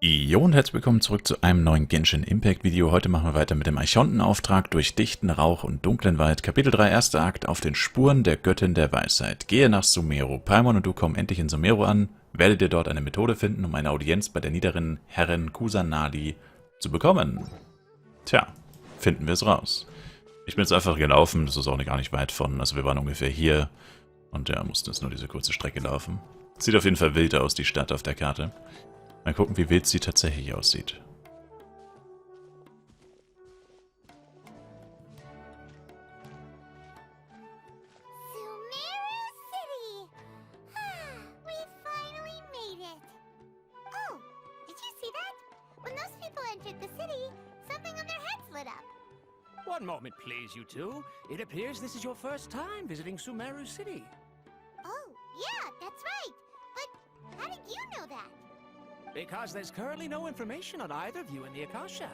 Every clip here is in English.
Jo und herzlich willkommen zurück zu einem neuen Genshin Impact Video. Heute machen wir weiter mit dem Archontenauftrag durch dichten Rauch und dunklen Wald. Kapitel 3, erster Akt auf den Spuren der Göttin der Weisheit. Gehe nach Sumeru. Paimon und du kommen endlich in Sumeru an. Werde dir dort eine Methode finden, um eine Audienz bei der niederen Herrin Kusanali zu bekommen. Tja, finden wir es raus. Ich bin jetzt einfach gelaufen, das ist auch gar nicht weit von, also wir waren ungefähr hier. Und ja, mussten jetzt nur diese kurze Strecke laufen. Sieht auf jeden Fall wild aus, die Stadt auf der Karte. Mal gucken, wie wild sie tatsächlich aussieht. One moment, please, you two. It appears this is your first time visiting Sumeru City. Oh, yeah, that's right. But how did you know that? Because there's currently no information on either of you in the Akasha.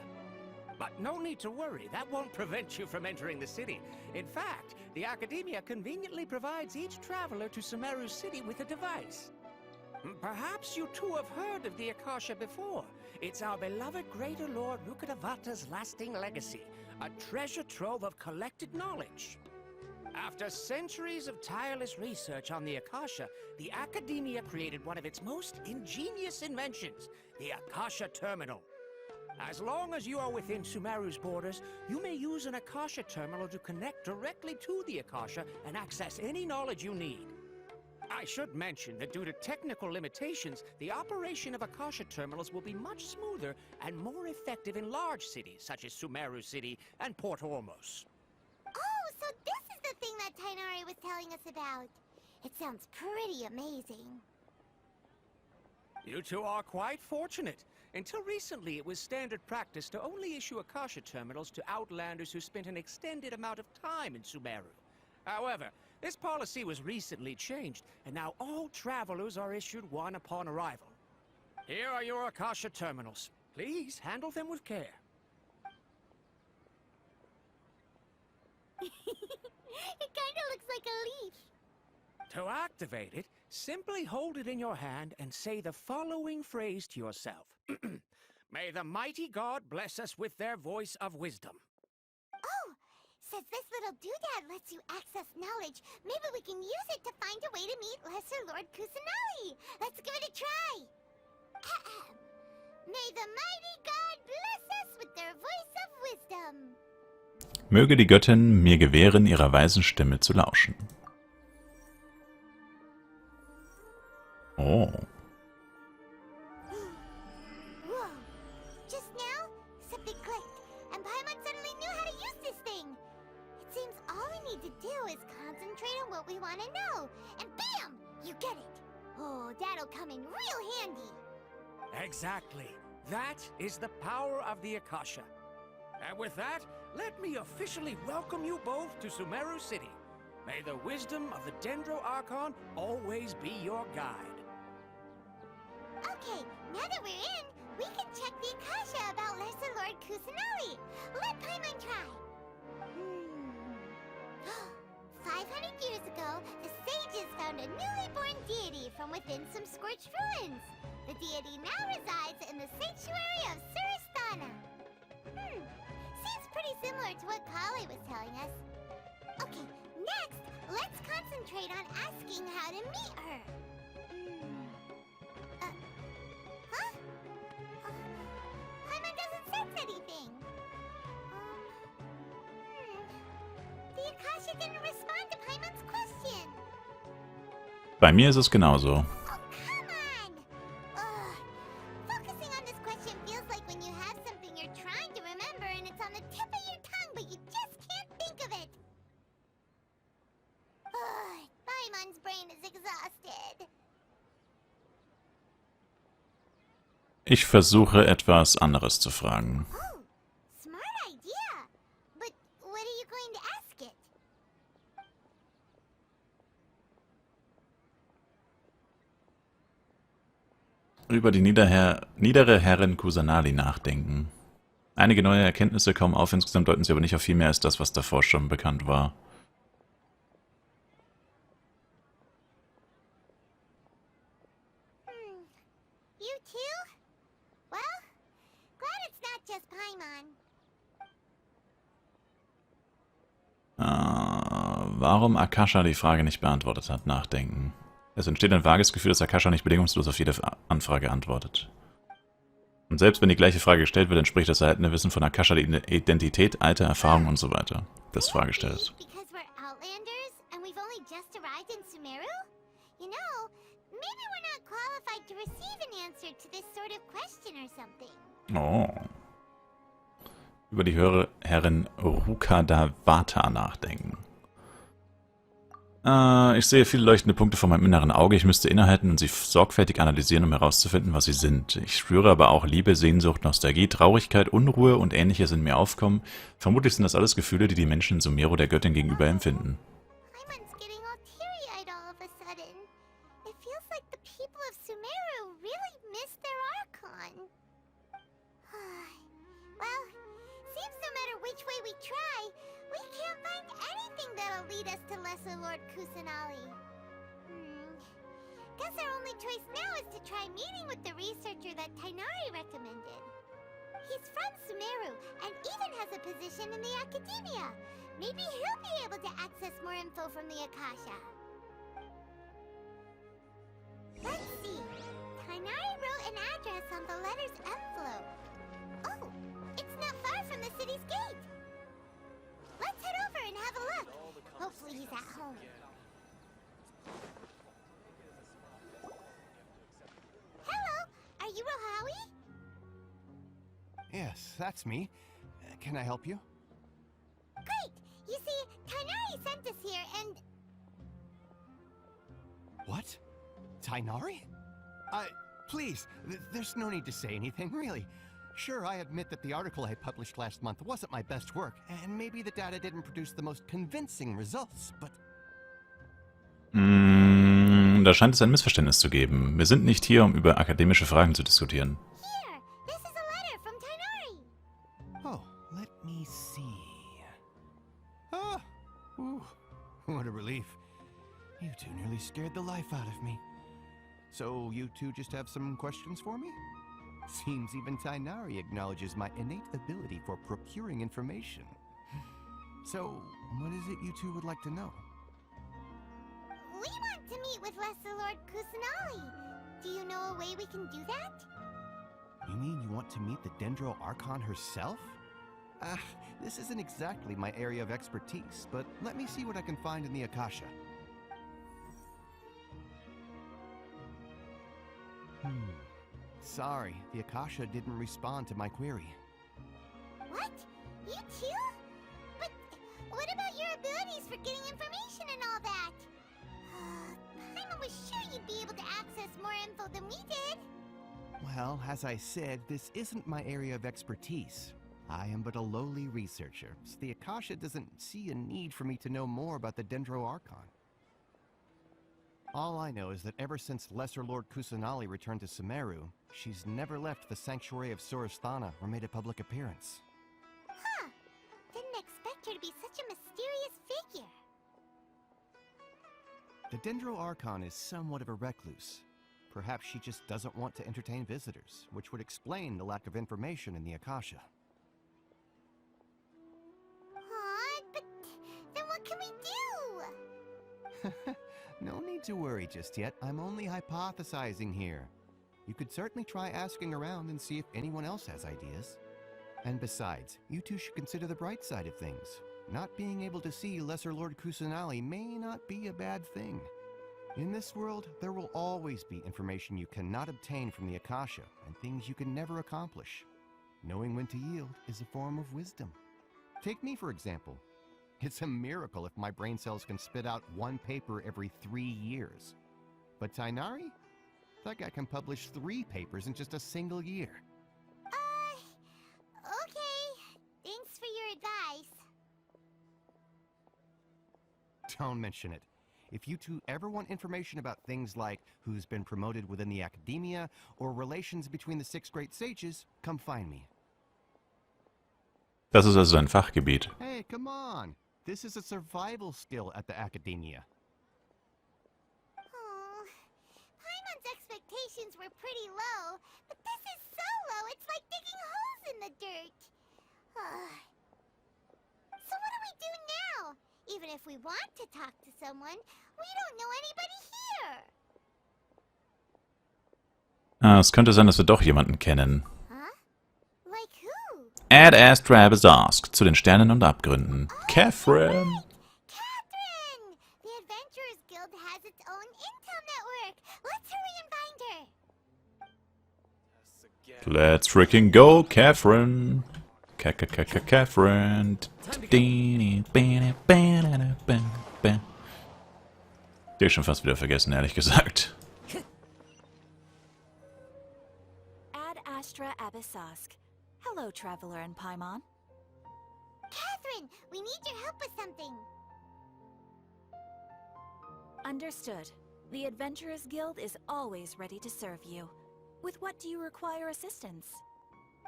But no need to worry, that won't prevent you from entering the city. In fact, the Academia conveniently provides each traveler to Sumeru City with a device. Perhaps you two have heard of the Akasha before. It's our beloved Greater Lord Rukkhadevata's lasting legacy, a treasure trove of collected knowledge. After centuries of tireless research on the Akasha, the Academia created one of its most ingenious inventions, the Akasha Terminal. As long as you are within Sumeru's borders, you may use an Akasha Terminal to connect directly to the Akasha and access any knowledge you need. I should mention that due to technical limitations, the operation of Akasha Terminals will be much smoother and more effective in large cities such as Sumeru City and Port Ormos. Oh, so this is the thing that Tainari was telling us about. It sounds pretty amazing. You two are quite fortunate. Until recently, it was standard practice to only issue Akasha Terminals to Outlanders who spent an extended amount of time in Sumeru. However, this policy was recently changed, and now all travelers are issued one upon arrival. Here are your Akasha Terminals. Please handle them with care. It kinda looks like a leaf. To activate it, simply hold it in your hand and say the following phrase to yourself. May the mighty God bless us with their voice of wisdom. Oh, says this little doodad lets you access knowledge. Maybe we can use it to find a way to meet Lesser Lord Kusanali. Let's give it a try. May the mighty God bless us with their voice of wisdom. Möge die Göttin mir gewähren, ihrer weisen Stimme zu lauschen. Oh. Whoa. Just now, something clicked, and Paimon suddenly knew how to use this thing. It seems all we need to do is concentrate on what we want to know, and bam! You get it. Oh, that'll come in real handy. Exactly. That is the power of the Akasha. And with that, let me officially welcome you both to Sumeru City. May the wisdom of the Dendro Archon always be your guide. Okay, now that we're in, we can check the Akasha about Lesser Lord Kusanali. Let Paimon try. 500 years ago, the sages found a newly born deity from within some scorched ruins. The deity now resides in the sanctuary of Suristana. Seems pretty similar to what Kali was telling us. Okay, next, let's concentrate on asking how to meet her. Huh? Paimon doesn't sense anything. The Akasha didn't respond to Paimon's question. Bei mir ist es genauso. Oh, come on! Ugh. Focusing on this question feels like when you have something you're trying to remember and it's on the tip of your tongue, but you just can't think of it. Ugh, Paimon's brain is exhausted. Ich versuche etwas anderes zu fragen. Oh, smart idea. But what are you going to ask it? Über die niedere Herrin Kusanali nachdenken. Einige neue Erkenntnisse kommen auf, insgesamt deuten sie aber nicht auf viel mehr als das, was davor schon bekannt war. You too? Well, Warum Akasha die Frage nicht beantwortet hat, nachdenken. Es entsteht ein vages Gefühl, dass Akasha nicht bedingungslos auf jede Anfrage antwortet. Und selbst wenn die gleiche Frage gestellt wird, entspricht das erhaltene Wissen von Akasha die Identität, Alter, Erfahrung und so weiter des Fragestellers. Because we're Outlanders and we've only just arrived in Sumeru? You know, maybe we're not qualified to receive an answer to this sort of question or something. Oh. Über die höhere Herrin Rukadavata nachdenken. Ich sehe viele leuchtende Punkte vor meinem inneren Auge. Ich müsste innehalten und sie sorgfältig analysieren, um herauszufinden, was sie sind. Ich spüre aber auch Liebe, Sehnsucht, Nostalgie, Traurigkeit, Unruhe und Ähnliches in mir aufkommen. Vermutlich sind das alles Gefühle, die die Menschen in Sumeru der Göttin gegenüber empfinden. Paimon's getting all teary-eyed all of a sudden. It feels like the people of Sumeru really miss their Archon. Well, seems no matter which way we try, we can't find anything that'll lead us to Lesser Lord Kusanali. Guess our only choice now is to try meeting with the researcher that Tainari recommended. He's from Sumeru and even has a position in the Academia. Maybe he'll be able to access more info from the Akasha. Let's see. Tainari wrote an address on the letter's envelope. Oh, it's not far from the city's gate. Let's head over and have a look. Hopefully he's at home. Hello, are you Rohawi? Yes, that's me. Can I help you? Great! You see, Tainari sent us here and... What? Tainari? Please, there's no need to say anything, really. Sure, I admit that the article I published last month wasn't my best work, and maybe the data didn't produce the most convincing results, but... Da scheint es ein Missverständnis zu geben. Wir sind nicht hier, um über akademische Fragen zu diskutieren. Here, this is a letter from Tainari. Oh, let me see. Ah! Ooh, what a relief. You two nearly scared the life out of me. So, you two just have some questions for me? Seems even Tainari acknowledges my innate ability for procuring information. So, what is it you two would like to know? We want to meet with Lesser Lord Kusanali. Do you know a way we can do that? You mean you want to meet the Dendro Archon herself? This isn't exactly my area of expertise, but let me see what I can find in the Akasha. Sorry, the Akasha didn't respond to my query. What? You too? But what about your abilities for getting information and all that? Paimon was sure you'd be able to access more info than we did. Well, as I said, this isn't my area of expertise. I am but a lowly researcher, so the Akasha doesn't see a need for me to know more about the Dendro Archon. All I know is that ever since Lesser Lord Kusanali returned to Sumeru, she's never left the sanctuary of Surasthana or made a public appearance. Huh. Didn't expect her to be such a mysterious figure. The Dendro Archon is somewhat of a recluse. Perhaps she just doesn't want to entertain visitors, which would explain the lack of information in the Akasha. Aw, but then what can we do? No need to worry just yet. I'm only hypothesizing here. You could certainly try asking around and see if anyone else has ideas. And besides, you two should consider the bright side of things. Not being able to see Lesser Lord Kusanali may not be a bad thing. In this world, there will always be information you cannot obtain from the Akasha, and things you can never accomplish. Knowing when to yield is a form of wisdom. Take me, for example. It's a miracle if my brain cells can spit out one paper every 3 years. But Tainari? That guy can publish 3 papers in just a single year. Okay. Thanks for your advice. Don't mention it. If you two ever want information about things like who's been promoted within the Academia or relations between the 6 great sages, come find me. Das ist also sein Fachgebiet. Hey, come on! This is a survival skill at the Academia. Oh, Paimon's expectations were pretty low, but this is so low, it's like digging holes in the dirt. So what do we do now? Even if we want to talk to someone, we don't know anybody here. Ah, es könnte sein, dass wir doch jemanden kennen. Huh? Like who? Ad Astra Ask zu den Sternen und Abgründen. Catherine! Catherine! The Adventurers Guild has its own intel network. Let's hurry and find her. Let's freaking go, Catherine! Catherine! Die hab ich schon fast wieder vergessen, ehrlich gesagt. Ad Astra Abyssosque. Hello, traveler in Paimon. Catherine, we need your help with something. Understood. The Adventurers Guild is always ready to serve you. With what do you require assistance?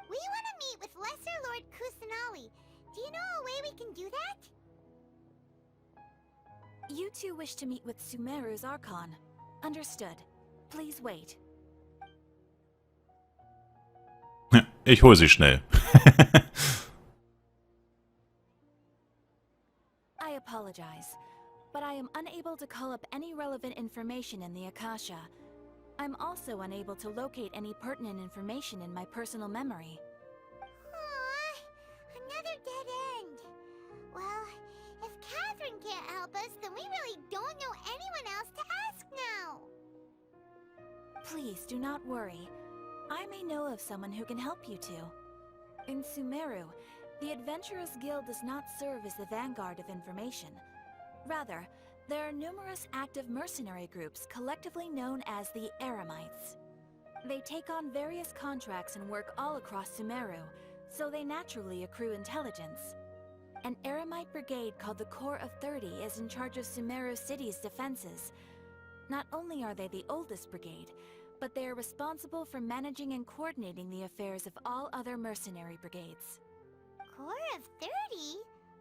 We want to meet with Lesser Lord Kusanali. Do you know a way we can do that? You two wish to meet with Sumeru's Archon. Understood. Please wait. Ich hol sie schnell. I apologize, but I am unable to call up any relevant information in the Akasha. I'm also unable to locate any pertinent information in my personal memory. Aww, another dead end. Well, if Catherine can't help us, then we really don't know anyone else to ask now. Please do not worry. I may know of someone who can help you two. In Sumeru, the Adventurers Guild does not serve as the vanguard of information. Rather, there are numerous active mercenary groups collectively known as the Eremites. They take on various contracts and work all across Sumeru, so they naturally accrue intelligence. An Eremite brigade called the Corps of 30 is in charge of Sumeru City's defenses. Not only are they the oldest brigade, but they are responsible for managing and coordinating the affairs of all other mercenary brigades. Corps of 30?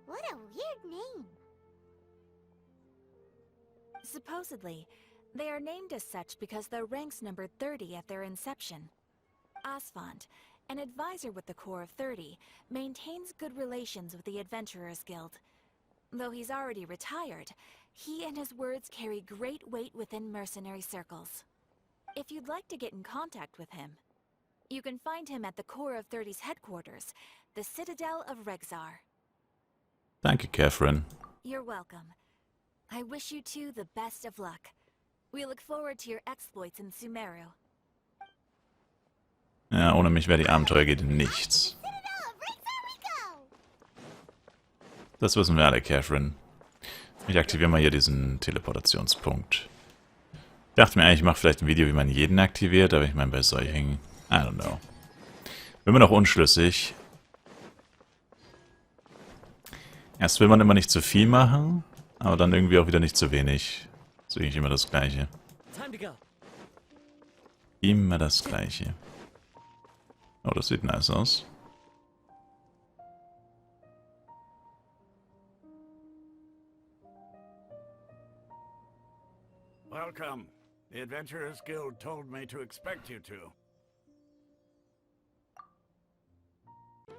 What a weird name. Supposedly, they are named as such because their ranks numbered 30 at their inception. Asphalt, an advisor with the Corps of 30, maintains good relations with the Adventurers Guild. Though he's already retired, he and his words carry great weight within mercenary circles. If you'd like to get in contact with him, you can find him at the Corps of 30's headquarters, the Citadel of Rexar. Danke, Catherine. You're welcome. I wish you two the best of luck. We look forward to your exploits in Sumeru. Ja, ohne mich wäre die Abenteuergilde nichts. Citadel of Rexar we go! Das wissen wir alle, Catherine. Ich aktiviere mal hier diesen Teleportationspunkt. Ich dachte mir eigentlich, ich mache vielleicht ein Video, wie man jeden aktiviert, aber ich meine, bei solchen, I don't know. Bin mir noch unschlüssig. Erst will man immer nicht zu viel machen, aber dann irgendwie auch wieder nicht zu wenig. Das ist eigentlich immer das Gleiche. Immer das Gleiche. Oh, das sieht nice aus. Welcome. The Adventurers Guild told me to expect you two.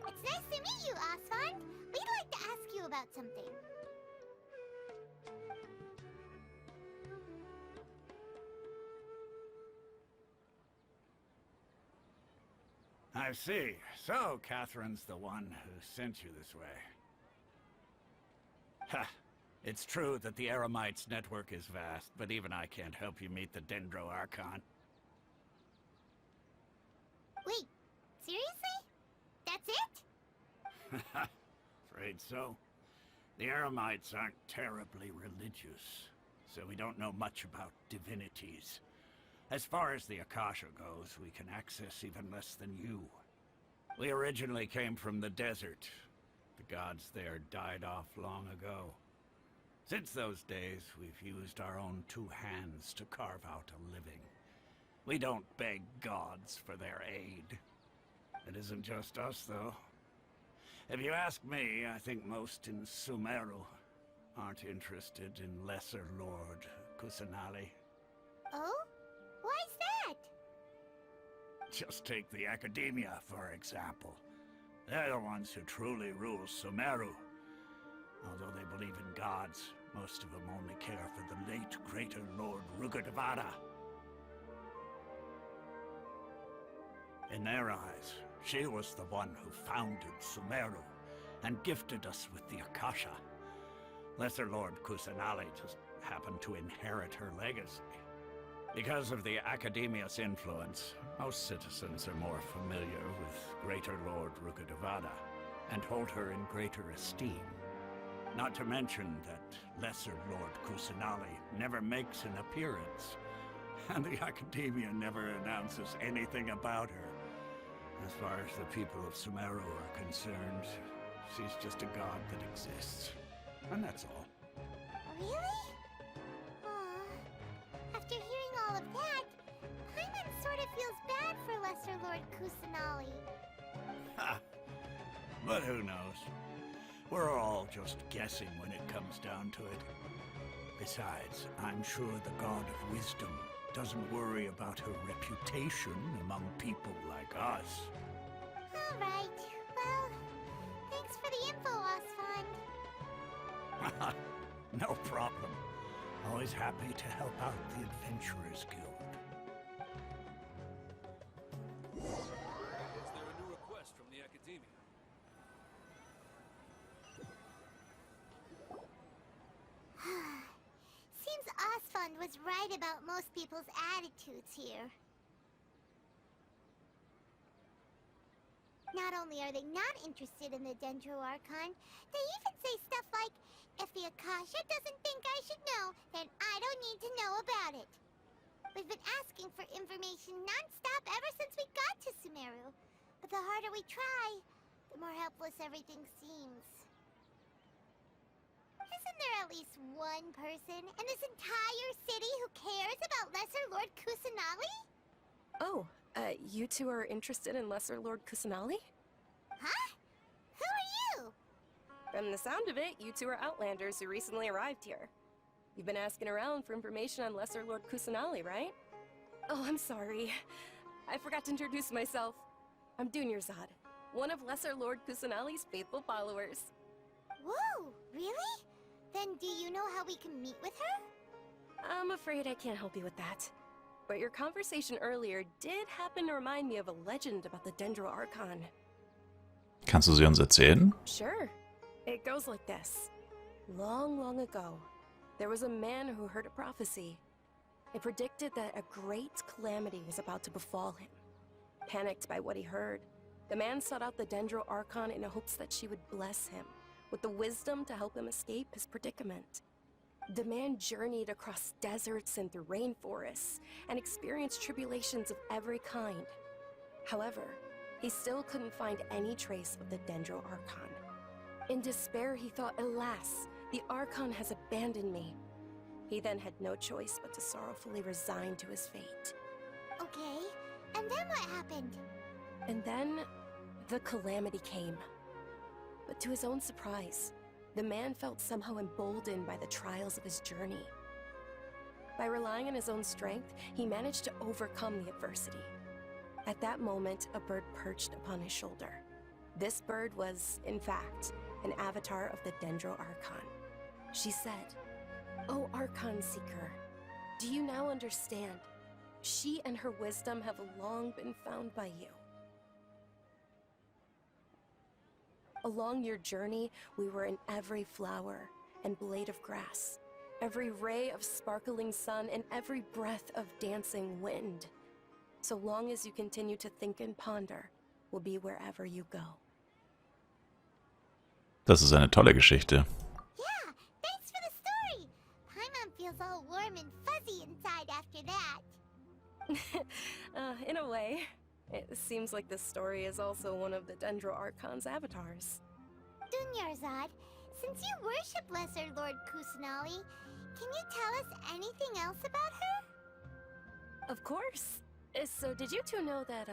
It's nice to meet you, Asphalt. We'd like to ask you about something. I see. So, Catherine's the one who sent you this way. Ha! It's true that the Eremites' network is vast, but even I can't help you meet the Dendro Archon. Wait, seriously? That's it? Afraid so. The Eremites aren't terribly religious, so we don't know much about divinities. As far as the Akasha goes, we can access even less than you. We originally came from the desert. The gods there died off long ago. Since those days, we've used our own two hands to carve out a living. We don't beg gods for their aid. It isn't just us, though. If you ask me, I think most in Sumeru aren't interested in Lesser Lord Kusanali. Oh? Why's that? Just take the Academia, for example. They're the ones who truly rule Sumeru. Although they believe in gods, most of them only care for the late greater Lord Rugurdevada. In their eyes, she was the one who founded Sumeru and gifted us with the Akasha. Lesser Lord Kusanali just happened to inherit her legacy. Because of the Academia's influence, most citizens are more familiar with Greater Lord Rugurdevada and hold her in greater esteem. Not to mention that Lesser Lord Kusanali never makes an appearance, and the Academia never announces anything about her. As far as the people of Sumeru are concerned, she's just a god that exists. And that's all. Really? Aw. After hearing all of that, Paimon sort of feels bad for Lesser Lord Kusanali. Ha! But who knows? We're all just guessing when it comes down to it. Besides, I'm sure the God of Wisdom doesn't worry about her reputation among people like us. Alright, well, thanks for the info, Osfond. No problem. Always happy to help out the Adventurers Guild. Is there a new request from the Academia? Seems Osfond was right about most people's attitudes here. Not only are they not interested in the Dendro Archon, they even say stuff like, if the Akasha doesn't think I should know, then I don't need to know about it. We've been asking for information non-stop ever since we got to Sumeru. But the harder we try, the more helpless everything seems. Isn't there at least one person in this entire city who cares about Lesser Lord Kusanali? Oh, you two are interested in Lesser Lord Kusanali? Huh? Who are you? From the sound of it, you two are Outlanders who recently arrived here. You've been asking around for information on Lesser Lord Kusanali, right? Oh, I'm sorry. I forgot to introduce myself. I'm Dunyarzad, one of Lesser Lord Kusanali's faithful followers. Whoa, really? Then do you know how we can meet with her? I'm afraid I can't help you with that. But your conversation earlier did happen to remind me of a legend about the Dendro Archon. Kannst du sie uns erzählen? Sure. It goes like this. Long, long ago, there was a man who heard a prophecy. It predicted that a great calamity was about to befall him. Panicked by what he heard, the man sought out the Dendro Archon in hopes that she would bless him with the wisdom to help him escape his predicament. The man journeyed across deserts and through rainforests and experienced tribulations of every kind. However, he still couldn't find any trace of the Dendro Archon. In despair, he thought, alas, the Archon has abandoned me. He then had no choice but to sorrowfully resign to his fate. Okay, and then what happened? And then, the calamity came. But to his own surprise, the man felt somehow emboldened by the trials of his journey. By relying on his own strength, he managed to overcome the adversity. At that moment, a bird perched upon his shoulder. This bird was, in fact, an avatar of the Dendro Archon. She said, "O Archon Seeker, do you now understand? She and her wisdom have long been found by you. Along your journey, we were in every flower and blade of grass, every ray of sparkling sun, and every breath of dancing wind. So long as you continue to think and ponder, we'll be wherever you go." Das ist eine tolle Geschichte. Yeah, thanks for the story. Paimon feels all warm and fuzzy inside after that. In a way. It seems like this story is also one of the Dendro Archon's avatars. Dunyarzad, since you worship Lesser Lord Kusanali, can you tell us anything else about her? Of course. So did you two know that,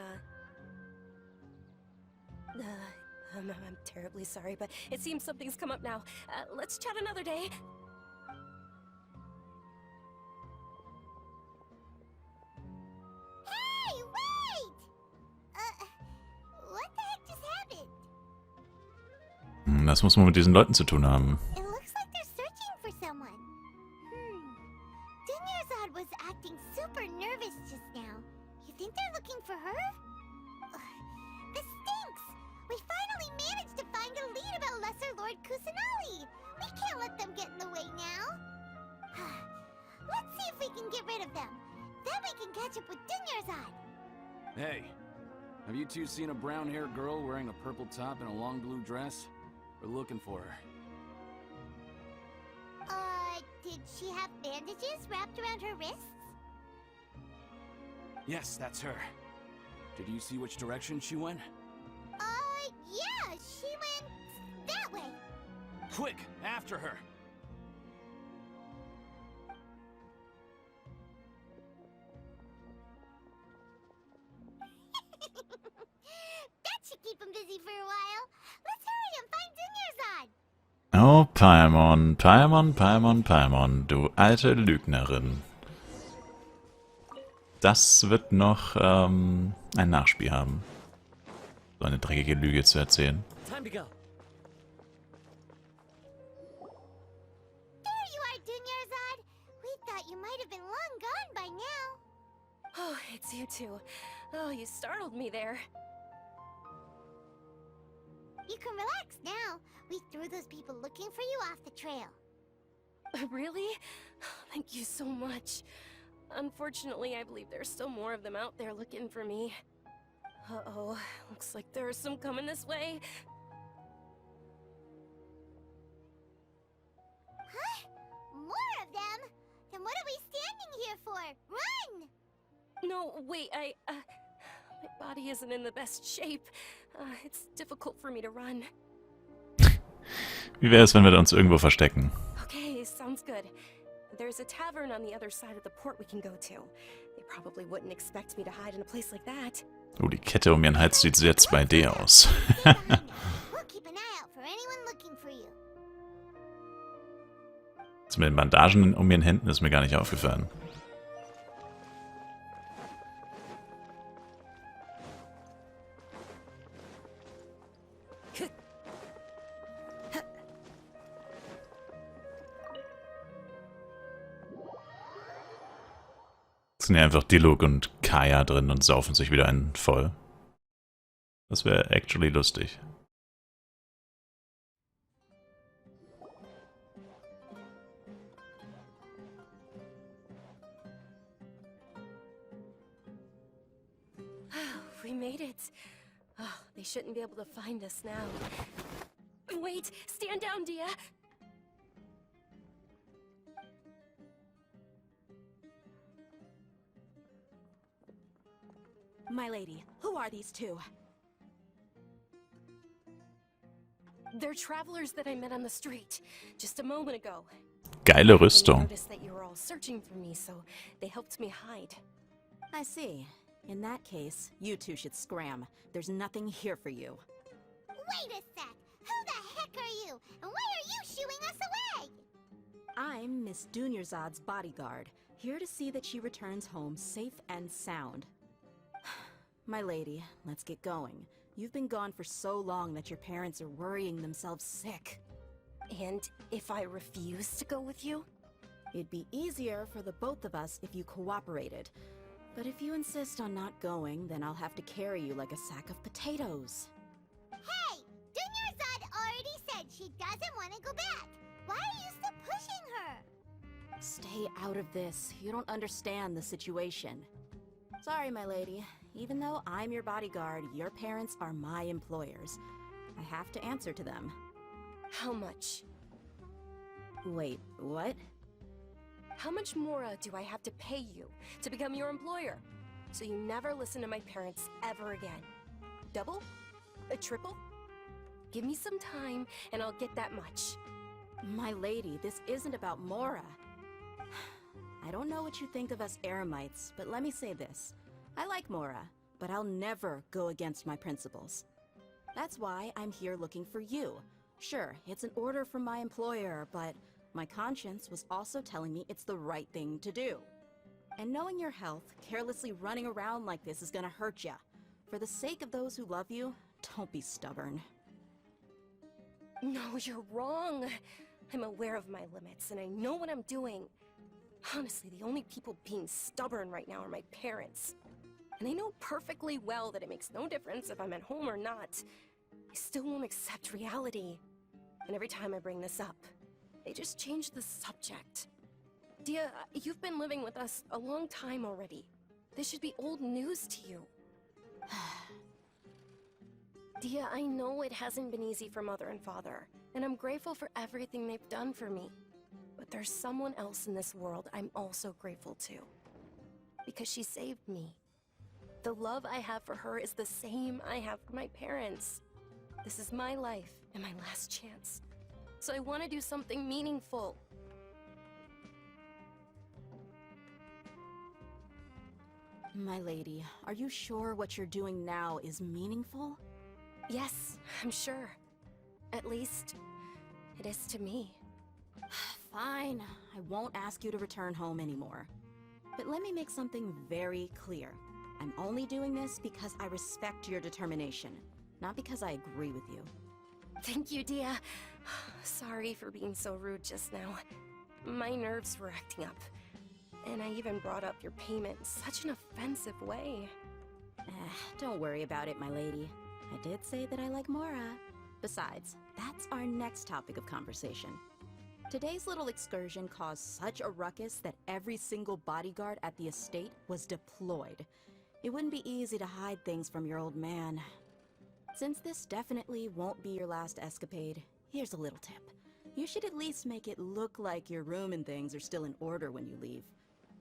I'm terribly sorry, but it seems something's come up now. Let's chat another day. Hey, wait! What the heck just happened? Das muss man mit diesen Leuten zu tun haben. It looks like they're searching for someone. Dunyarzad was acting super nervous just now. You think they're looking for her? Ugh, this stinks! We finally managed to find a lead about Lesser Lord Kusanali. We can't let them get in the way now. Let's see if we can get rid of them. Then we can catch up with Dunyarzad. Hey, have you two seen a brown-haired girl wearing a purple top and a long blue dress? We're looking for her. Did she have bandages wrapped around her wrists? Yes, that's her. Did you see which direction she went? Yeah, she went that way. Quick, after her! That should keep him busy for a while. Let's hurry and find Dunyarzad. Oh, Paimon, Paimon, Paimon, Paimon, du alte Lügnerin. Das wird noch ein Nachspiel haben. So eine dreckige Lüge zu erzählen. Time to go. There you are, Dunyarzad. We thought you might have been long gone by now. Oh, it's you two. Oh, you startled me there. You can relax now. We threw those people looking for you off the trail. Really? Thank you so much. Unfortunately, I believe there's still more of them out there looking for me. Uh-oh, looks like there's some coming this way. Huh? More of them? Then what are we standing here for? Run! No, wait, my body isn't in the best shape. It's difficult for me to run. Wie wäre es, wenn wir uns irgendwo verstecken? Okay, sounds good. There's a tavern on the other side of the port we can go to. They probably wouldn't expect me to hide in a place like that. Oh, die Kette um ihren Hals sieht sehr 2D aus. We'll keep an eye out for anyone looking for you. Das mit den Bandagen um ihren Händen ist mir gar nicht aufgefallen. Sind ja einfach Diluc und Kaya drin und saufen sich wieder einen voll. Das wäre actually lustig. We made it. Oh, they shouldn't be able to find us now. Wait, stand down, Dia. My lady, who are these two? They're travelers that I met on the street just a moment ago. Geile They Rüstung. noticed that you were all searching for me, so they helped me hide. I see. In that case, you two should scram. There's nothing here for you. Wait a sec. Who the heck are you? And why are you shooing us away? I'm Miss Dunyarzad's bodyguard, here to see that she returns home safe and sound. My lady, let's get going. You've been gone for so long that your parents are worrying themselves sick. And if I refuse to go with you? It'd be easier for the both of us if you cooperated. But if you insist on not going, then I'll have to carry you like a sack of potatoes. Hey! Dunyarzad already said she doesn't want to go back. Why are you still pushing her? Stay out of this. You don't understand the situation. Sorry, my lady. Even though I'm your bodyguard, your parents are my employers. I have to answer to them. How much? Wait, what? How much more do I have to pay you to become your employer? So you never listen to my parents ever again. Double? A triple? Give me some time and I'll get that much. My lady, this isn't about Mora. I don't know what you think of us Eremites, but let me say this. I like Mora, but I'll never go against my principles. That's why I'm here looking for you. Sure, it's an order from my employer, but my conscience was also telling me it's the right thing to do. And knowing your health, carelessly running around like this is gonna hurt ya. For the sake of those who love you, don't be stubborn. No, you're wrong. I'm aware of my limits, and I know what I'm doing. Honestly, the only people being stubborn right now are my parents. And they know perfectly well that it makes no difference if I'm at home or not. They still won't accept reality. And every time I bring this up, they just change the subject. Dia, you've been living with us a long time already. This should be old news to you. Dia, I know it hasn't been easy for Mother and Father, and I'm grateful for everything they've done for me. But there's someone else in this world I'm also grateful to. Because she saved me. The love I have for her is the same I have for my parents. This is my life and my last chance. So I want to do something meaningful. My lady, are you sure what you're doing now is meaningful? Yes, I'm sure. At least, it is to me. Fine, I won't ask you to return home anymore. But let me make something very clear. I'm only doing this because I respect your determination, not because I agree with you. Thank you, Dia. Sorry for being so rude just now. My nerves were acting up. And I even brought up your payment in such an offensive way. Don't worry about it, my lady. I did say that I like Mora. Besides, that's our next topic of conversation. Today's little excursion caused such a ruckus that every single bodyguard at the estate was deployed. It wouldn't be easy to hide things from your old man. Since this definitely won't be your last escapade, here's a little tip. You should at least make it look like your room and things are still in order when you leave.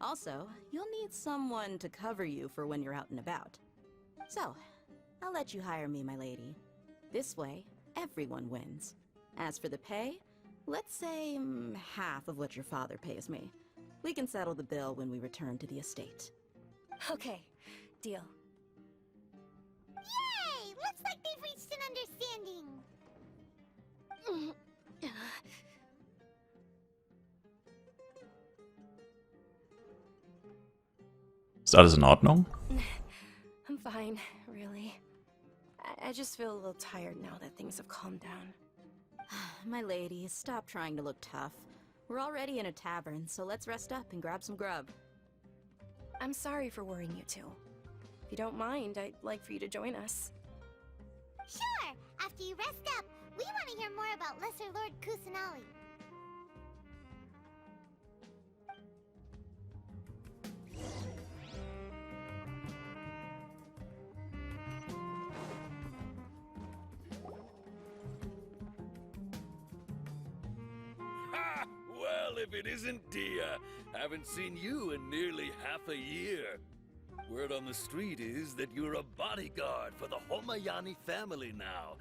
Also, you'll need someone to cover you for when you're out and about. So, I'll let you hire me, my lady. This way, everyone wins. As for the pay, let's say half of what your father pays me. We can settle the bill when we return to the estate. Okay, deal. Yay! Looks like they've reached an understanding. Ist alles in Ordnung? I'm fine, really. I just feel a little tired now that things have calmed down. My lady, stop trying to look tough. We're already in a tavern, so let's rest up and grab some grub. I'm sorry for worrying you two. If you don't mind, I'd like for you to join us. Sure! After you rest up, we want to hear more about Lesser Lord Kusanali. Ha! Well, if it isn't Dia. Haven't seen you in nearly half a year. Word on the street is that you're a bodyguard for the Homayani family now.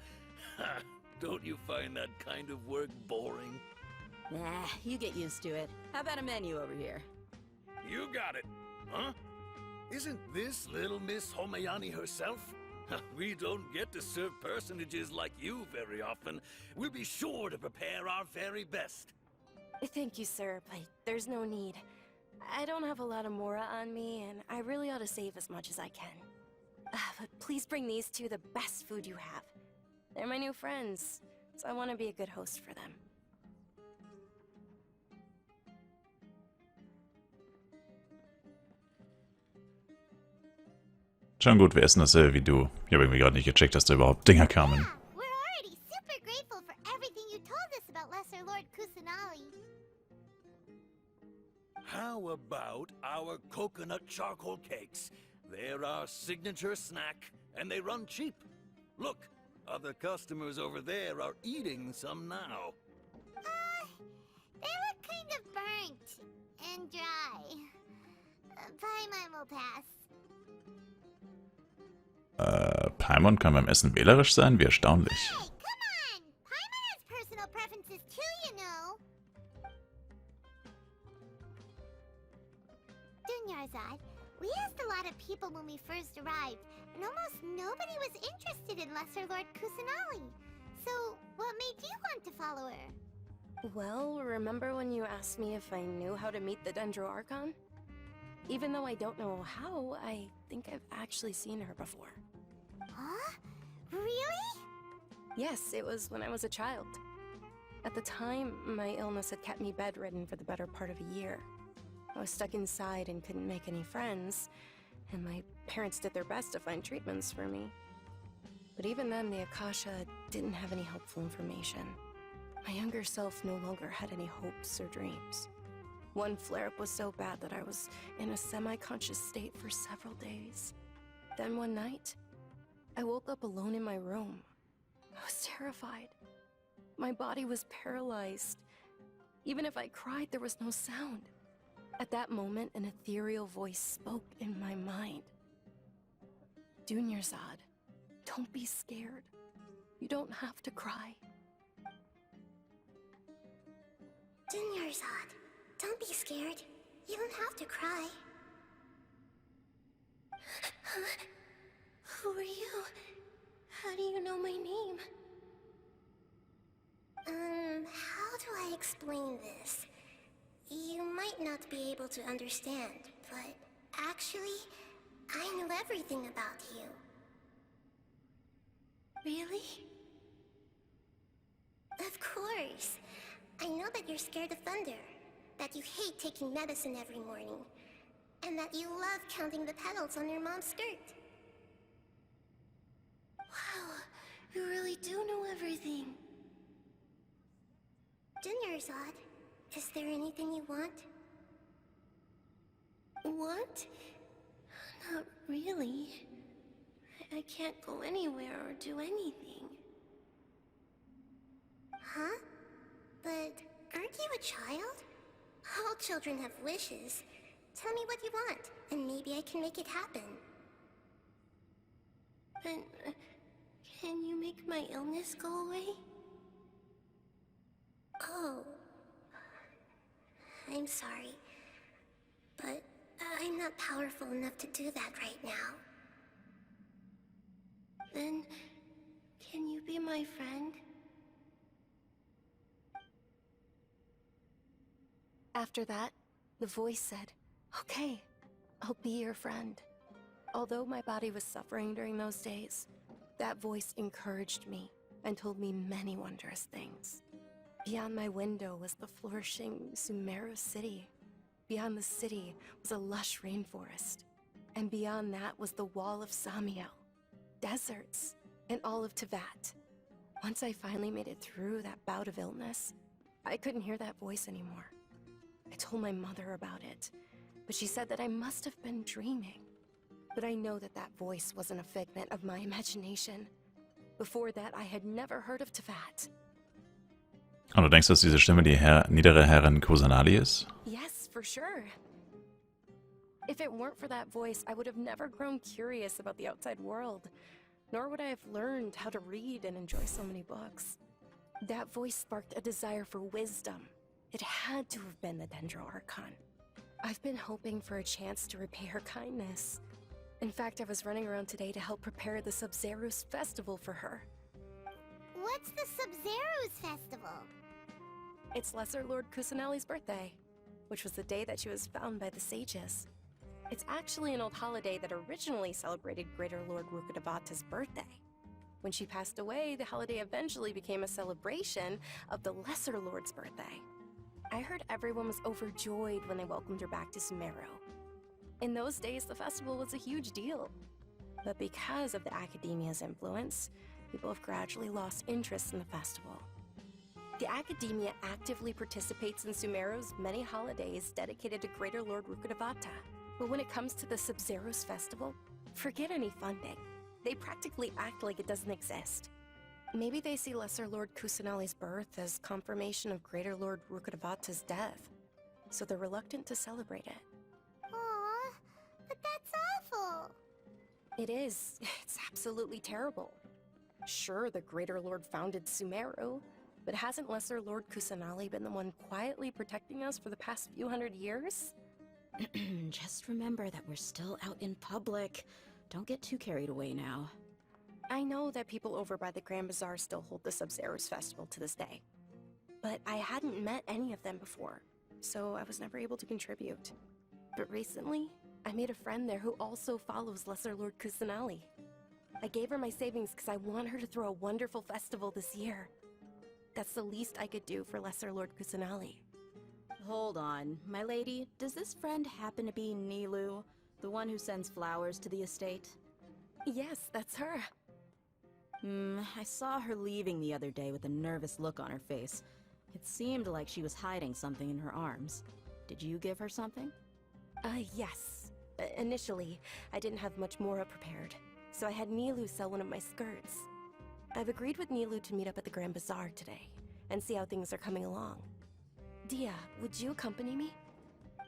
Ha! Don't you find that kind of work boring? Nah, you get used to it. How about a menu over here? You got it. Huh? Isn't this little Miss Homayani herself? We don't get to serve personages like you very often. We'll be sure to prepare our very best. Thank you, sir, but there's no need. I don't have a lot of Mora on me, and I really ought to save as much as I can. But please bring these two the best food you have. They're my new friends, so I want to be a good host for them. Schon gut, wir essen dasselbe wie du. Ich habe irgendwie gerade nicht gecheckt, dass da überhaupt Dinger kamen. Yeah, we're already super grateful for everything you told us about Lesser Lord Kusanali. How about our coconut charcoal cakes? They're our signature snack, and they run cheap. Look, other customers over there are eating some now. They look kind of burnt and dry. Paimon will pass. Paimon kann beim Essen wählerisch sein? Wie erstaunlich. Hey, come on! Paimon has personal preferences too, you know. Dunyarzad, we asked a lot of people when we first arrived, and almost nobody was interested in Lesser Lord Kusanali. So, what made you want to follow her? Well, remember when you asked me if I knew how to meet the Dendro Archon? Even though I don't know how, I think I've actually seen her before. Huh? Really? Yes, it was when I was a child. At the time, my illness had kept me bedridden for the better part of a year. I was stuck inside and couldn't make any friends, and my parents did their best to find treatments for me. But even then, the Akasha didn't have any helpful information. My younger self no longer had any hopes or dreams. One flare-up was so bad that I was in a semi-conscious state for several days. Then one night, I woke up alone in my room. I was terrified. My body was paralyzed. Even if I cried, there was no sound. At that moment, an ethereal voice spoke in my mind. Dunyarzad, don't be scared. You don't have to cry. Dunyarzad, don't be scared. You don't have to cry. Who are you? How do you know my name? How do I explain this? You might not be able to understand, but actually, I know everything about you. Really? Of course. I know that you're scared of thunder, that you hate taking medicine every morning, and that you love counting the petals on your mom's skirt. Wow, you really do know everything. Dunyarzad, is there anything you want? What? Not really. I can't go anywhere or do anything. Huh? But aren't you a child? All children have wishes. Tell me what you want, and maybe I can make it happen. But, can you make my illness go away? Oh. I'm sorry. But I'm not powerful enough to do that right now. Then, can you be my friend? After that, the voice said, "Okay, I'll be your friend." Although my body was suffering during those days, that voice encouraged me and told me many wondrous things. Beyond my window was the flourishing Sumeru city. Beyond the city was a lush rainforest. And beyond that was the wall of Samiel, deserts, and all of Tevat. Once I finally made it through that bout of illness, I couldn't hear that voice anymore. I told my mother about it, but she said that I must have been dreaming. But I know that that voice wasn't a figment of my imagination. Before that, I had never heard of Tevat. Und du denkst, dass diese Stimme die niedere Herrin Kusanali ist? Yes, for sure. If it weren't for that voice, I would have never grown curious about the outside world, nor would I have learned how to read and enjoy so many books. That voice sparked a desire for wisdom. It had to have been the Dendro Archon. I've been hoping for a chance to repay her kindness. In fact, I was running around today to help prepare the Sub-Zerus festival for her. What's the Sub-Zerus festival? It's Lesser Lord Kusanali's birthday, which was the day that she was found by the sages. It's actually an old holiday that originally celebrated Greater Lord Rukkhadevata's birthday. When she passed away, the holiday eventually became a celebration of the Lesser Lord's birthday. I heard everyone was overjoyed when they welcomed her back to Sumeru. In those days, the festival was a huge deal. But because of the Academia's influence, people have gradually lost interest in the festival. The Academia actively participates in Sumeru's many holidays dedicated to Greater Lord Rukkhadevata. But when it comes to the Sub-Zerus festival, forget any funding. They practically act like it doesn't exist. Maybe they see Lesser Lord Kusanali's birth as confirmation of Greater Lord Rukkhadevata's death, so they're reluctant to celebrate it. Aw, but that's awful. It is. It's absolutely terrible. Sure, the Greater Lord founded Sumeru, but hasn't Lesser Lord Kusanali been the one quietly protecting us for the past few hundred years? Just remember that we're still out in public. Don't get too carried away now. I know that people over by the Grand Bazaar still hold the Sub-Zerus festival to this day, but I hadn't met any of them before, so I was never able to contribute. But recently, I made a friend there who also follows Lesser Lord Kusanali. I gave her my savings because I want her to throw a wonderful festival this year. that's the least I could do for Lesser Lord Kusanali. Hold on, my lady. Does this friend happen to be Nilu, the one who sends flowers to the estate? Yes, that's her. I saw her leaving the other day with a nervous look on her face. It seemed like she was hiding something in her arms. Did you give her something? Yes. Initially, I didn't have much Mora prepared, so I had Nilu sell one of my skirts. I've agreed with Nilu to meet up at the Grand Bazaar today, and see how things are coming along. Dia, would you accompany me?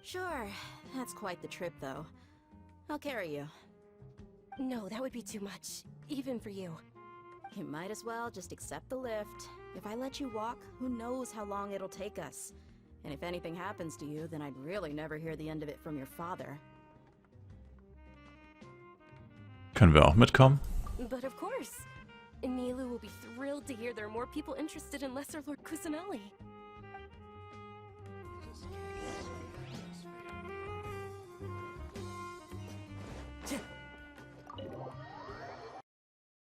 Sure. That's quite the trip, though. I'll carry you. No, that would be too much, even for you. You might as well just accept the lift. If I let you walk, who knows how long it'll take us. And if anything happens to you, then I'd really never hear the end of it from your father. Können wir auch mitkommen? But of course. Nilu will be thrilled to hear there are more people interested in Lesser Lord Kusanali.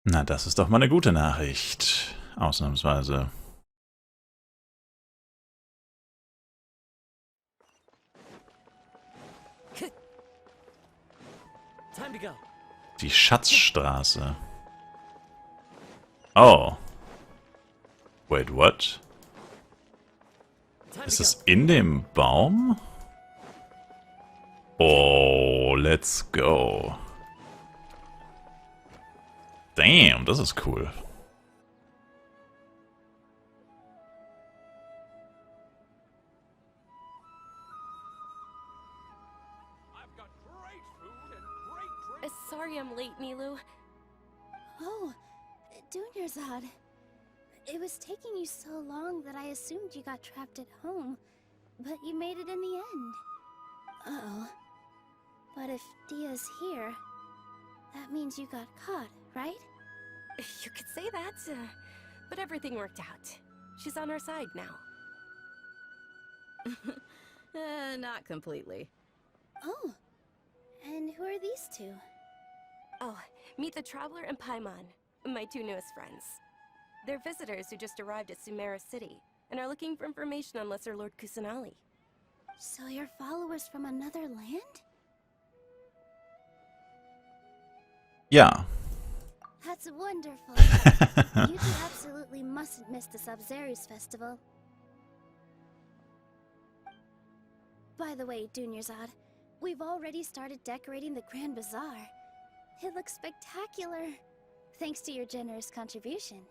Na, das ist doch mal eine gute Nachricht. Ausnahmsweise. Time to go. Die Schatzstraße. Oh. Wait, what? Ist es in dem Baum? Oh, let's go. Damn, das ist cool. Sorry I'm late, Nilu. Oh, Dunyarzad. It was taking you so long that I assumed you got trapped at home, but you made it in the end. Uh-oh. But if Dia's here, that means you got caught, right? You could say that, but everything worked out. She's on our side now. Not completely. Oh, and who are these two? Oh, meet the Traveler and Paimon, my two newest friends. They're visitors who just arrived at Sumeru City, and are looking for information on Lesser Lord Kusanali. So you're followers from another land? Ja. That's wonderful. You two absolutely mustn't miss the Sabzerus festival. By the way, Dunyarzad, we've already started decorating the Grand Bazaar. It looks spectacular, thanks to your generous contribution.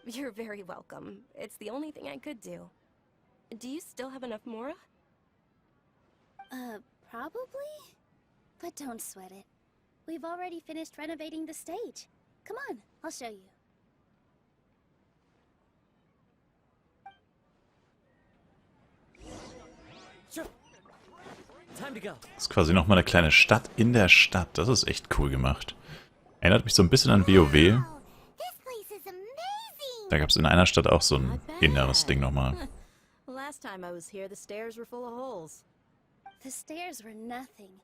You're very welcome. It's the only thing I could do. Do you still have enough Mora? Probably? But don't sweat it. We've already finished renovating the stage. Come on, I'll show you. Sure. Time to go. Das ist quasi nochmal eine kleine Stadt in der Stadt. Das ist echt cool gemacht. Erinnert mich so ein bisschen an WoW. This place is amazing. Da gab es in einer Stadt auch so ein inneres Ding nochmal. Last time I was here, the stairs were full of holes. The stairs were nothing.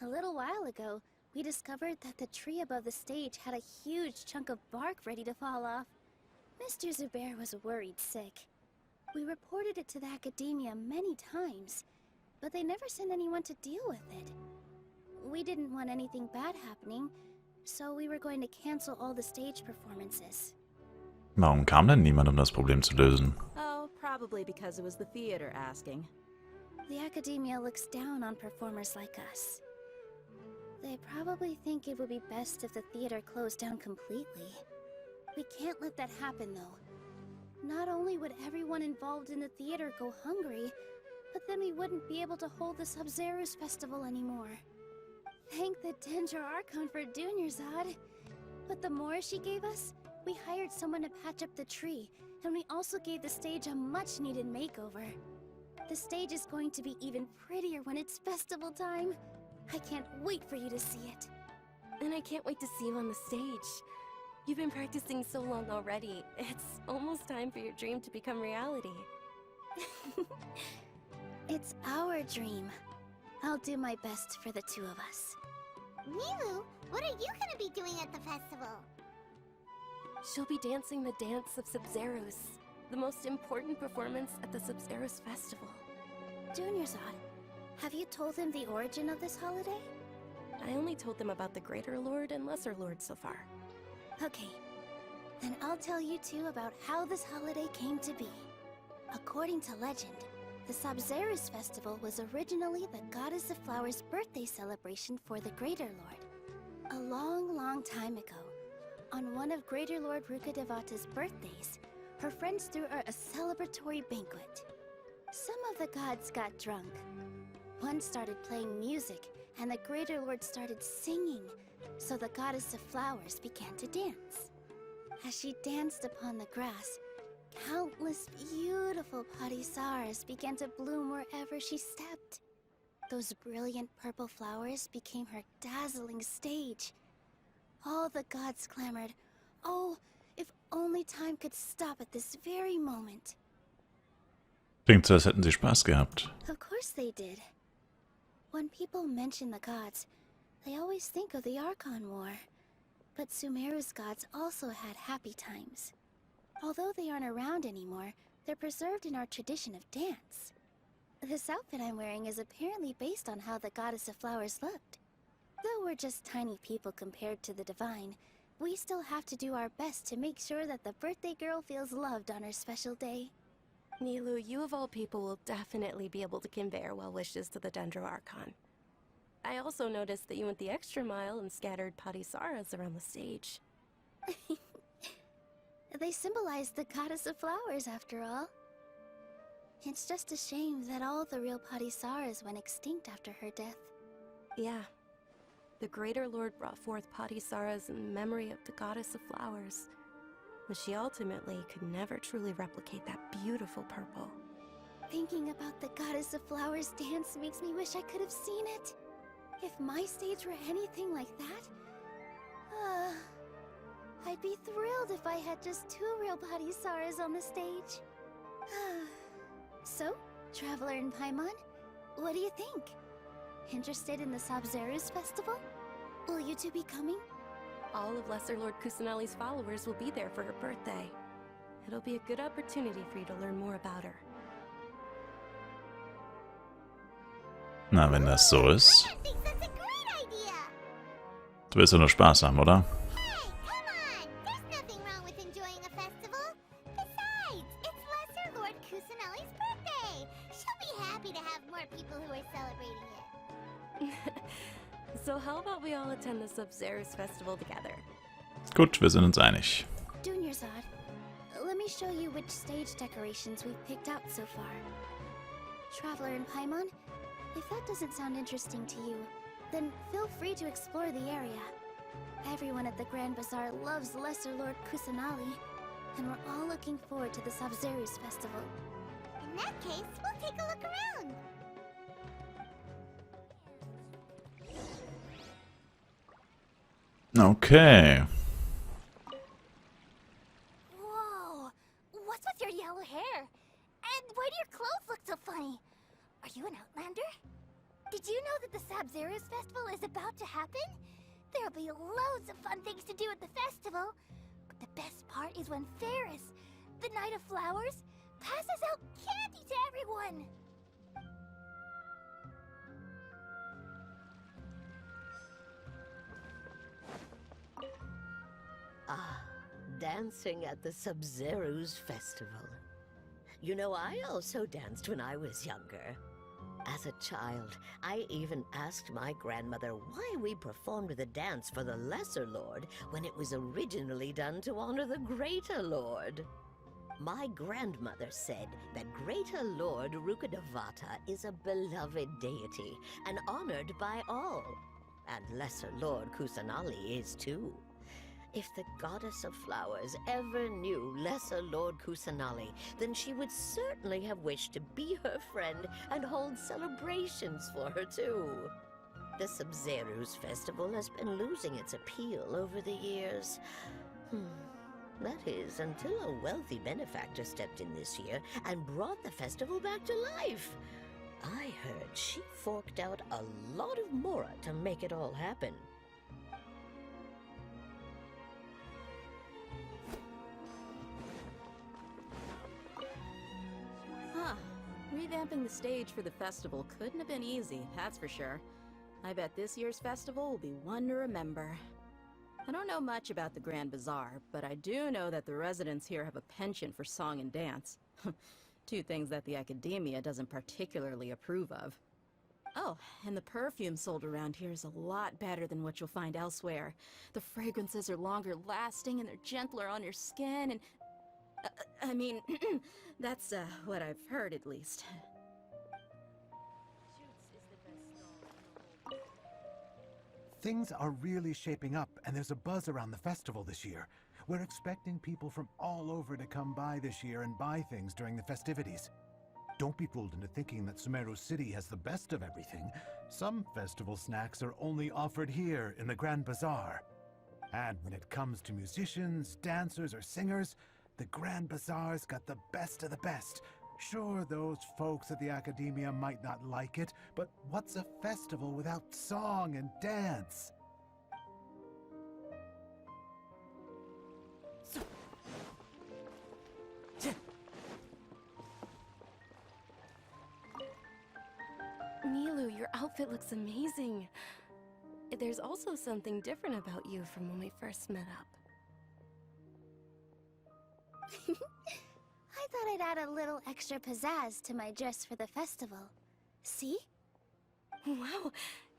A little while ago, we discovered that the tree above the stage had a huge chunk of bark ready to fall off. Mr. Zubair was worried sick. We reported it to the academia many times, but they never sent anyone to deal with it. We didn't want anything bad happening, so we were going to cancel all the stage performances. Warum kam denn niemand, um das Problem zu lösen? Oh, probably because it was the theater asking. The academia looks down on performers like us. They probably think it would be best if the theater closed down completely. We can't let that happen, though. Not only would everyone involved in the theater go hungry, but then we wouldn't be able to hold the Sabzerus festival anymore. Thank the Dendra Archon for Dunyarzad. But the more she gave us, we hired someone to patch up the tree, and we also gave the stage a much-needed makeover. The stage is going to be even prettier when it's festival time. I can't wait for you to see it. And I can't wait to see you on the stage. You've been practicing so long already. It's almost time for your dream to become reality. It's our dream. I'll do my best for the two of us. Nilu, what are you gonna be doing at the festival? She'll be dancing the dance of Sabzerus, the most important performance at the Sub-Zerus Festival. Junior-san, have you told them the origin of this holiday? I only told them about the Greater Lord and Lesser Lord so far. Okay, then I'll tell you two about how this holiday came to be. According to legend, the Sub-Zerus Festival was originally the Goddess of Flowers' birthday celebration for the Greater Lord. A long, long time ago, on one of Greater Lord Rukkhadevata's birthdays, her friends threw her a celebratory banquet. Some of the gods got drunk. One started playing music, and the Greater Lord started singing, so the Goddess of Flowers began to dance. As she danced upon the grass, countless beautiful padisaras began to bloom wherever she stepped. Those brilliant purple flowers became her dazzling stage. All the gods clamored, "Oh, if only time could stop at this very moment." Klingt so, als hätten sie Spaß gehabt. Of course they did. When people mention the gods, they always think of the Archon War. But Sumeru's gods also had happy times. Although they aren't around anymore, they're preserved in our tradition of dance. This outfit I'm wearing is apparently based on how the Goddess of Flowers looked. Though we're just tiny people compared to the divine, we still have to do our best to make sure that the birthday girl feels loved on her special day. Nilu, you of all people will definitely be able to convey our well wishes to the Dendro Archon. I also noticed that you went the extra mile and scattered padisaras around the stage. They symbolize the Goddess of Flowers, after all. It's just a shame that all the real padisaras went extinct after her death. Yeah. The Greater Lord brought forth padisaras in memory of the Goddess of Flowers, but she ultimately could never truly replicate that beautiful purple. Thinking about the Goddess of Flowers dance makes me wish I could have seen it. If my stage were anything like that, I'd be thrilled if I had just 2 real padisaras on the stage. So, Traveler and Paimon, what do you think? Interested in the Sub-Zerus Festival? Will you two be coming? All of Lesser Lord Kusanali's followers will be there for her birthday. It'll be a good opportunity for you to learn more about her. Na, wenn das so ist. I think that's a great idea! Du willst ja nur Spaß haben, oder? Hey, come on! There's nothing wrong with enjoying a festival. Besides, it's Lesser Lord Kusanali's birthday. She'll be happy to have more people who are celebrating it. So how about we all attend the Sub-Zerus Festival together? Gut, wir sind uns einig. Junior-Zod, let me show you which stage decorations we've picked out so far. Traveler and Paimon, if that doesn't sound interesting to you, then feel free to explore the area. Everyone at the Grand Bazaar loves Lesser Lord Kusanali, and we're all looking forward to the Sub-Zerus Festival. In that case, we'll take a look around. Okay. Whoa! What's with your yellow hair? And why do your clothes look so funny? Are you an Outlander? Did you know that the Sub-Zerus Festival is about to happen? There'll be loads of fun things to do at the festival. But the best part is when Ferris, the Knight of Flowers, passes out candy to everyone. Ah, dancing at the Sub-Zerus Festival. You know, I also danced when I was younger. As a child, I even asked my grandmother why we performed the dance for the Lesser Lord when it was originally done to honor the Greater Lord. My grandmother said that Greater Lord Rukkhadevata is a beloved deity and honored by all. And Lesser Lord Kusanali is too. If the Goddess of Flowers ever knew Lesser Lord Kusanali, then she would certainly have wished to be her friend and hold celebrations for her too. The Sub-Zerus Festival has been losing its appeal over the years. That is, until a wealthy benefactor stepped in this year and brought the festival back to life. I heard she forked out a lot of mora to make it all happen. Revamping the stage for the festival couldn't have been easy, that's for sure. I bet this year's festival will be one to remember. I don't know much about the Grand Bazaar, but I do know that the residents here have a penchant for song and dance. Two things that the academia doesn't particularly approve of. Oh, and the perfume sold around here is a lot better than what you'll find elsewhere. The fragrances are longer lasting and they're gentler on your skin and... I mean, that's what I've heard at least. Things are really shaping up, and there's a buzz around the festival this year. We're expecting people from all over to come by this year and buy things during the festivities. Don't be fooled into thinking that Sumeru City has the best of everything. Some festival snacks are only offered here in the Grand Bazaar. And when it comes to musicians, dancers, or singers, the Grand Bazaar's got the best of the best. Sure, those folks at the academia might not like it, but what's a festival without song and dance? Nilu, your outfit looks amazing. There's also something different about you from when we first met up. I thought I'd add a little extra pizzazz to my dress for the festival. See? Wow,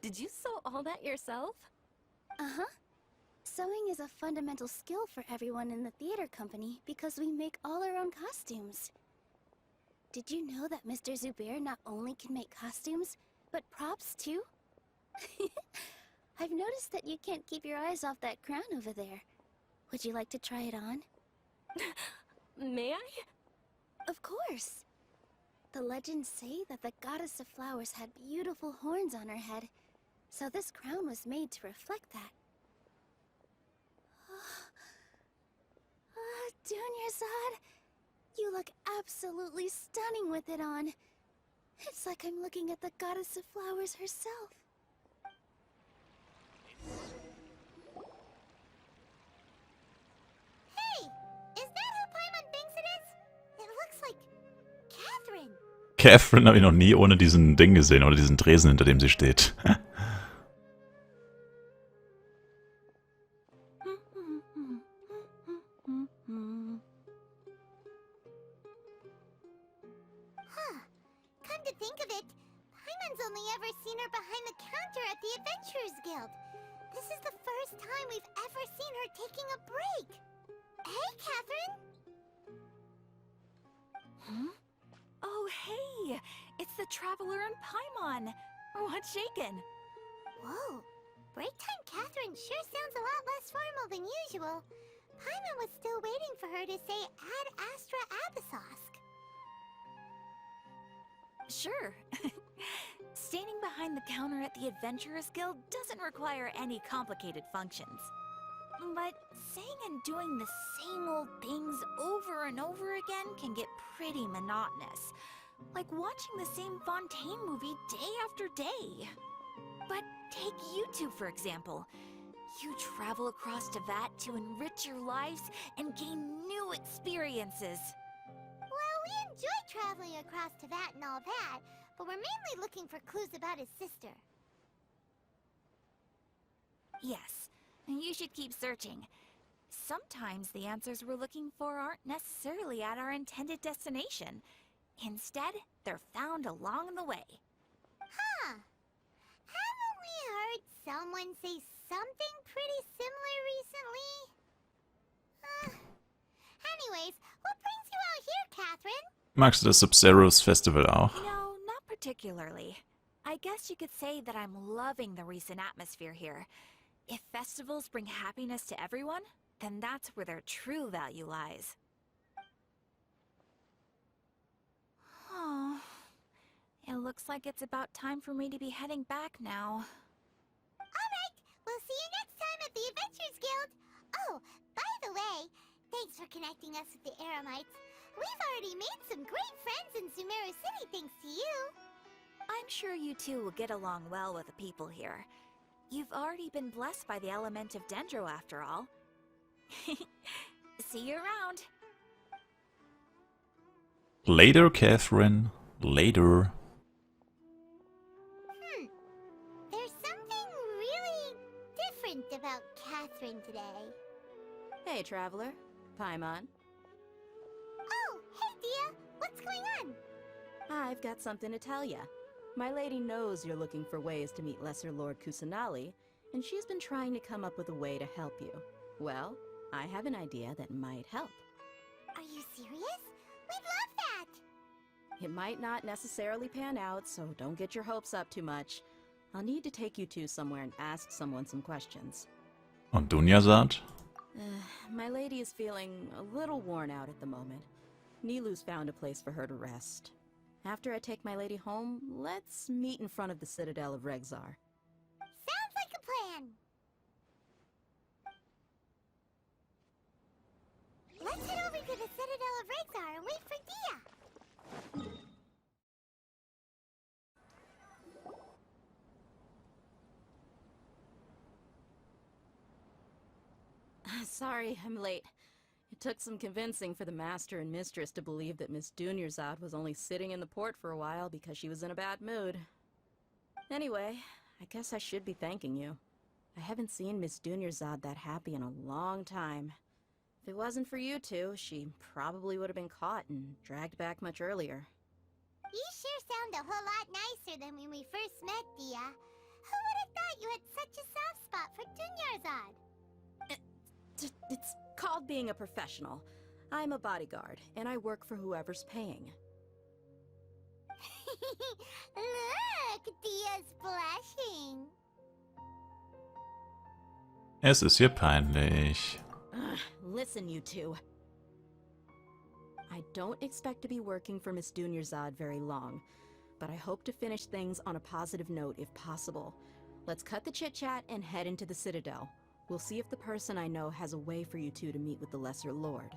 did you sew all that yourself? Uh-huh. Sewing is a fundamental skill for everyone in the theater company because we make all our own costumes. Did you know that Mr. Zubair not only can make costumes, but props too? I've noticed that you can't keep your eyes off that crown over there. Would you like to try it on? May I? Of course. The legends say that the goddess of flowers had beautiful horns on her head, so this crown was made to reflect that. Dunyarzad, you look absolutely stunning with it on. It's like I'm looking at the goddess of flowers herself. Hey! Is that who Paimon thinks it is? It looks like Catherine. Catherine habe ich noch nie ohne diesen Ding gesehen, oder diesen Tresen, hinter dem sie steht. Come to think of it, Paimon's only ever seen her behind the counter at the Adventurers Guild. This is the first time we've ever seen her taking a break. Hey, Catherine! Huh? Oh, hey! It's the Traveler and Paimon! What's shaken? Whoa, break time Catherine sure sounds a lot less formal than usual. Paimon was still waiting for her to say Ad Astra Abyssosk. Sure. Standing behind the counter at the Adventurers Guild doesn't require any complicated functions. But saying and doing the same old things over and over again can get pretty monotonous. Like watching the same Fontaine movie day after day. But take you two, for example. You travel across Teyvat to enrich your lives and gain new experiences. Well, we enjoy traveling across Teyvat and all that, but we're mainly looking for clues about his sister. Yes, you should keep searching. Sometimes the answers we're looking for aren't necessarily at our intended destination. Instead, they're found along the way. Huh. Haven't we heard someone say something pretty similar recently? Anyways, what brings you out here, Catherine? Magst du das Sub-Zeros Festival auch? No, not particularly. I guess you could say that I'm loving the recent atmosphere here. If festivals bring happiness to everyone, then that's where their true value lies. Oh, it looks like it's about time for me to be heading back now. Alright, we'll see you next time at the Adventurers Guild. Oh, by the way, thanks for connecting us with the Eremites. We've already made some great friends in Sumeru City thanks to you. I'm sure you two will get along well with the people here. You've already been blessed by the element of Dendro after all. See you around. Later, Catherine. Later. There's something really different about Catherine today. Hey, traveler. Paimon. Oh, hey, Dia. What's going on? I've got something to tell ya. My lady knows you're looking for ways to meet Lesser Lord Kusanali, and she's been trying to come up with a way to help you. Well, I have an idea that might help. Are you serious? We'd love that! It might not necessarily pan out, so don't get your hopes up too much. I'll need to take you two somewhere and ask someone some questions. Und Dunyazad? My lady is feeling a little worn out at the moment. Nilu's found a place for her to rest. After I take my lady home, let's meet in front of the Citadel of Regzar. Sounds like a plan! Let's head over to the Citadel of Regzar and wait for Dia! Sorry, I'm late. It took some convincing for the master and mistress to believe that Miss Dunyarzad was only sitting in the port for a while because she was in a bad mood. Anyway, I guess I should be thanking you. I haven't seen Miss Dunyarzad that happy in a long time. If it wasn't for you two, she probably would have been caught and dragged back much earlier. You sure sound a whole lot nicer than when we first met, Dia. Who would have thought you had such a soft spot for Dunyarzad? It's called being a professional. I'm a bodyguard, and I work for whoever's paying. Look, Dia's blushing. Es ist hier peinlich. Listen, you two. I don't expect to be working for Miss Dunyarzad very long, but I hope to finish things on a positive note if possible. Let's cut the chit-chat and head into the Citadel. We'll see if the person I know has a way for you two to meet with the Lesser Lord.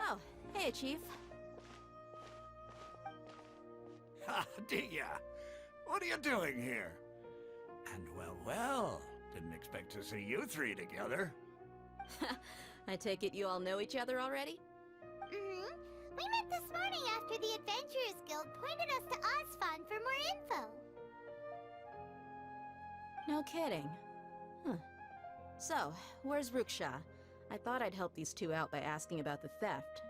Oh, hey, Chief. Ah, Dia! What are you doing here? And well, didn't expect to see you three together. I take it you all know each other already? Mm-hmm. We met this morning after the Adventurers Guild pointed us to Osfon for more info. No kidding. Huh. So, where's Ruksha? I thought I'd help these two out by asking about the theft.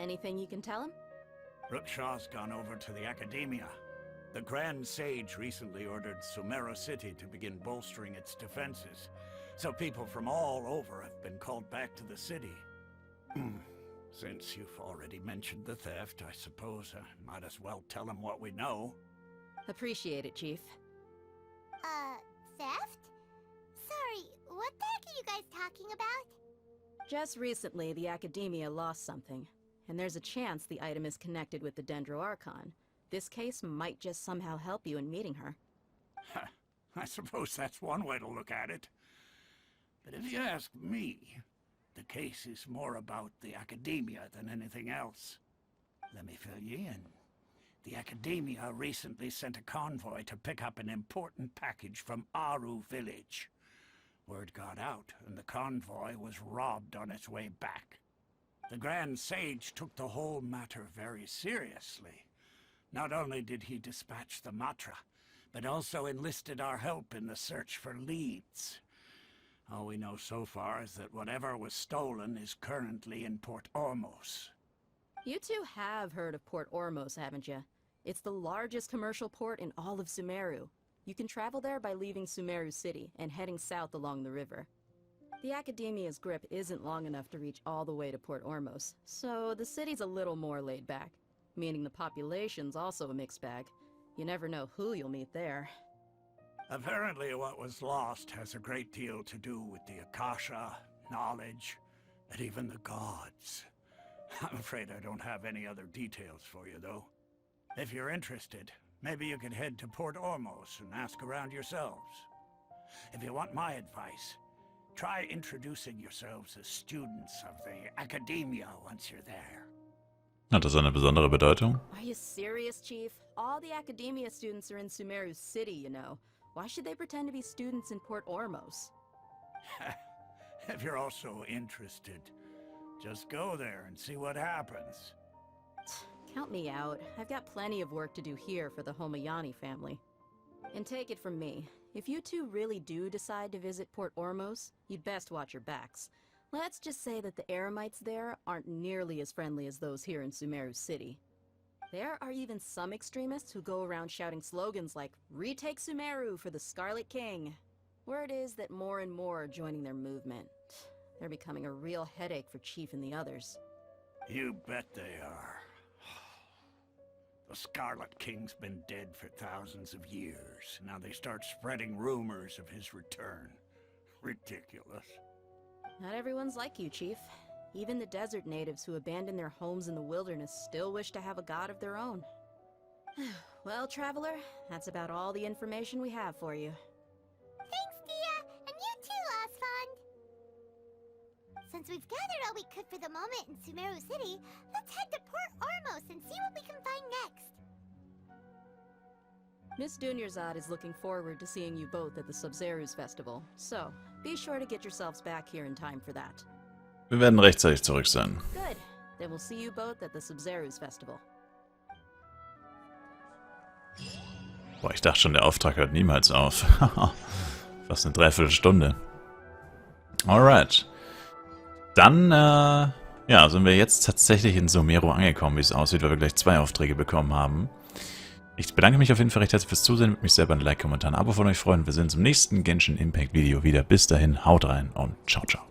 Anything you can tell him? Rukshaw's gone over to the Academia. The Grand Sage recently ordered Sumeru City to begin bolstering its defenses, so people from all over have been called back to the city. Since you've already mentioned the theft, I suppose I might as well tell them what we know. Appreciate it, Chief. Theft? Sorry, what the heck are you guys talking about? Just recently, the Academia lost something, and there's a chance the item is connected with the Dendro Archon. This case might just somehow help you in meeting her. I suppose that's one way to look at it. But if you ask me, the case is more about the Academia than anything else. Let me fill you in. The Academia recently sent a convoy to pick up an important package from Aru village. Word got out, and the convoy was robbed on its way back. The Grand Sage took the whole matter very seriously. Not only did he dispatch the Matra, but also enlisted our help in the search for leads. All we know so far is that whatever was stolen is currently in Port Ormos. You two have heard of Port Ormos, haven't you? It's the largest commercial port in all of Sumeru. You can travel there by leaving Sumeru City and heading south along the river. The Academia's grip isn't long enough to reach all the way to Port Ormos, so the city's a little more laid back. Meaning the population's also a mixed bag. You never know who you'll meet there. Apparently what was lost has a great deal to do with the Akasha, knowledge, and even the gods. I'm afraid I don't have any other details for you, though. If you're interested, maybe you could head to Port Ormos and ask around yourselves. If you want my advice, try introducing yourselves as students of the Academia once you're there. Hat das eine besondere Bedeutung? Are you serious, Chief? All the academia students are in Sumeru City, you know. Why should they pretend to be students in Port Ormos? If you're all so interested, just go there and see what happens. Count me out. I've got plenty of work to do here for the Homayani family. And take it from me, if you two really do decide to visit Port Ormos, you'd best watch your backs. Let's just say that the Eremites there aren't nearly as friendly as those here in Sumeru City. There are even some extremists who go around shouting slogans like, "Retake Sumeru for the Scarlet King." Word is that more and more are joining their movement. They're becoming a real headache for Chief and the others. You bet they are. The Scarlet King's been dead for thousands of years. Now they start spreading rumors of his return. Ridiculous. Not everyone's like you, Chief. Even the desert natives who abandoned their homes in the wilderness still wish to have a god of their own. Well, Traveler, that's about all the information we have for you. Thanks, Dia, and you too, Osfond. Since we've gathered all we could for the moment in Sumeru City, let's head to Port Ormos and see what we can find next. Miss Dunyarzad is looking forward to seeing you both at the Sub-Zerus Festival, so be sure to get yourselves back here in time for that. Wir werden rechtzeitig zurück sein. Good. Then we'll see you both at the Sub-Zerus Festival. Boah, ich dachte schon, der Auftrag hört niemals auf. Fast eine Dreiviertelstunde. Alright. Dann, ja, sind wir jetzt tatsächlich in Sumeru angekommen, wie es aussieht, weil wir gleich 2 Aufträge bekommen haben. Ich bedanke mich auf jeden Fall recht herzlich fürs Zusehen. Würde mich selber ein Like, Kommentar, ein Abo von euch freuen. Wir sehen uns im nächsten Genshin Impact Video wieder. Bis dahin, haut rein und ciao, ciao.